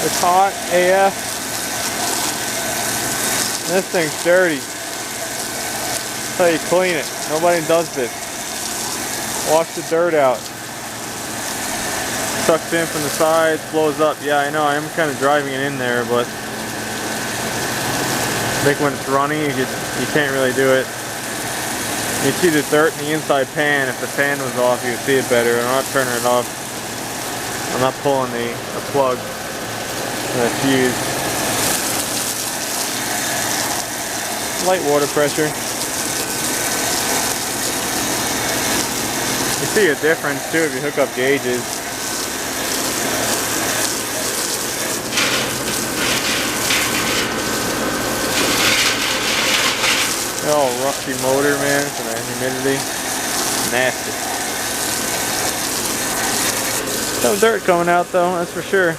It's hot AF. This thing's dirty. That's how you clean it. Nobody does this. Wash the dirt out. Sucks in from the sides, blows up. Yeah, I know, I am kind of driving it in there, but I think when it's running, you can't really do it. You see the dirt in the inside pan. If the pan was off, you would see it better. I'm not turning it off. I'm not pulling the plug and the fuse. Light water pressure. You see a difference too if you hook up gauges. Oh, rusty motor, man, from the humidity. Nasty. No dirt coming out though, that's for sure.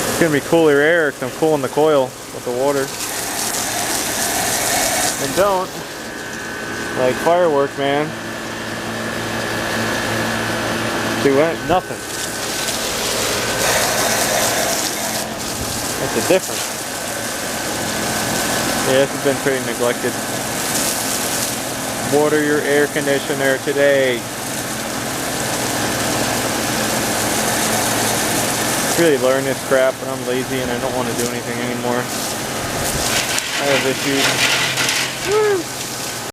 It's gonna be cooler air because I'm cooling the coil with the water. And don't, like firework, man, do nothing. That's the difference. Yeah, this has been pretty neglected. Water your air conditioner today. Really learn this crap, but I'm lazy and I don't want to do anything anymore. I have issues. Woo!